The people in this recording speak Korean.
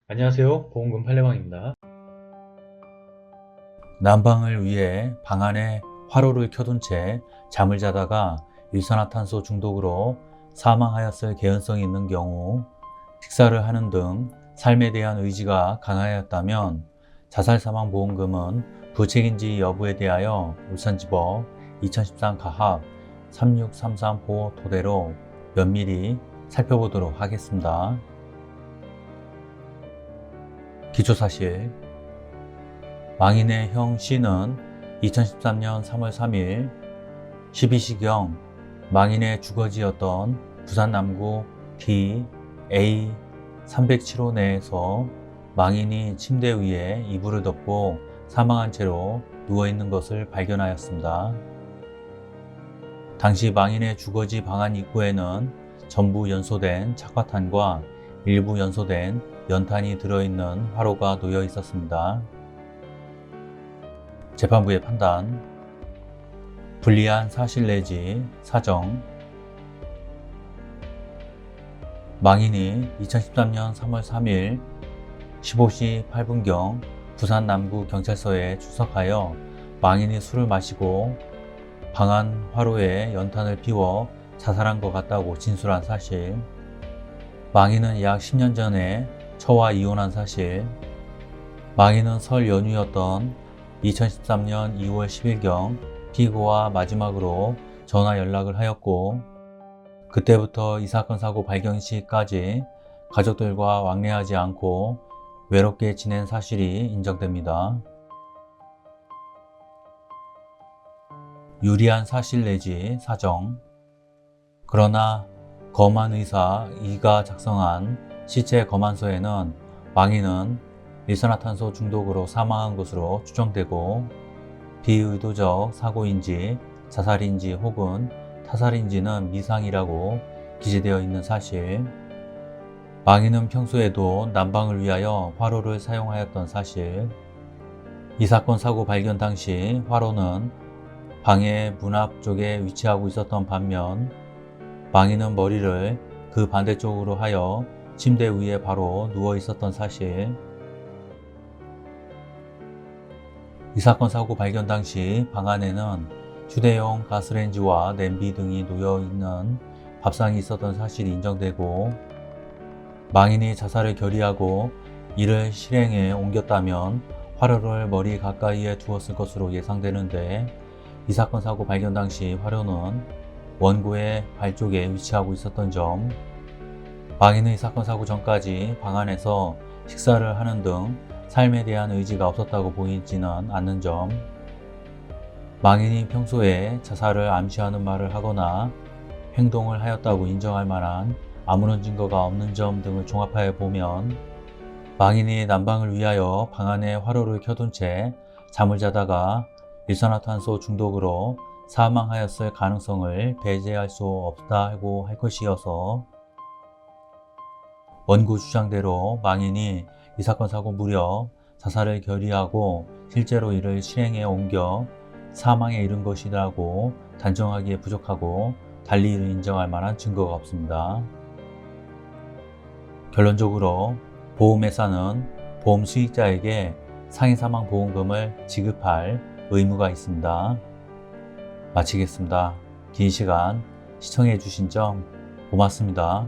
안녕하세요. 보험금 팔례방입니다. 난방을 위해 방 안에 화로를 켜둔 채 잠을 자다가 일산화탄소 중독으로 사망하였을 개연성이 있는 경우, 식사를 하는 등 삶에 대한 의지가 강하였다면 자살사망보험금은 부책인지 여부에 대하여 울산지법 2013 가합 3633호 토대로 면밀히 살펴보도록 하겠습니다. 기초사실: 망인의 형 C는 2013년 3월 3일 12시경 망인의 주거지였던 부산 남구 D, A 307호 내에서 망인이 침대 위에 이불을 덮고 사망한 채로 누워있는 것을 발견하였습니다. 당시 망인의 주거지 방안 입구에는 전부 연소된 착화탄과 일부 연소된 연탄이 들어있는 화로가 놓여 있었습니다. 재판부의 판단: 불리한 사실 내지 사정. 망인이 2013년 3월 3일 15시 8분경 부산 남구 경찰서에 출석하여 망인이 술을 마시고 방안 화로에 연탄을 피워 자살한 것 같다고 진술한 사실, 망인은 약 10년 전에 처와 이혼한 사실, 망인은 설 연휴였던 2013년 2월 10일경 피고와 마지막으로 전화 연락을 하였고, 그때부터 이 사건 사고 발견 시까지 가족들과 왕래하지 않고 외롭게 지낸 사실이 인정됩니다. 유리한 사실 내지 사정. 그러나 검안 의사 E가 작성한 시체 검안서에는 망인은 일산화탄소 중독으로 사망한 것으로 추정되고, 비의도적 사고인지 자살인지 혹은 타살인지는 미상이라고 기재되어 있는 사실, 망인은 평소에도 난방을 위하여 화로를 사용하였던 사실, 이 사건 사고 발견 당시 화로는 방의 문 앞쪽에 위치하고 있었던 반면 망인은 머리를 그 반대쪽으로 하여 침대 위에 바로 누워 있었던 사실, 이 사건 사고 발견 당시 방 안에는 휴대용 가스레인지와 냄비 등이 놓여 있는 밥상이 있었던 사실이 인정되고, 망인이 자살을 결의하고 이를 실행에 옮겼다면 화로를 머리 가까이에 두었을 것으로 예상되는데, 이 사건 사고 발견 당시 화로는 원고의 발 쪽에 위치하고 있었던 점, 망인은 이 사건 사고 전까지 방 안에서 식사를 하는 등 삶에 대한 의지가 없었다고 보이지는 않는 점, 망인이 평소에 자살을 암시하는 말을 하거나 행동을 하였다고 인정할 만한 아무런 증거가 없는 점 등을 종합하여 보면 망인이 난방을 위하여 방 안에 화로를 켜둔 채 잠을 자다가 일산화탄소 중독으로 사망하였을 가능성을 배제할 수 없다고 할 것이어서, 원고 주장대로 망인이 이 사건 사고 무렵 자살을 결의하고 실제로 이를 실행에 옮겨 사망에 이른 것이라고 단정하기에 부족하고 달리 이를 인정할 만한 증거가 없습니다. 결론적으로 보험회사는 보험 수익자에게 상해사망보험금을 지급할 의무가 있습니다. 마치겠습니다. 긴 시간 시청해 주신 점 고맙습니다.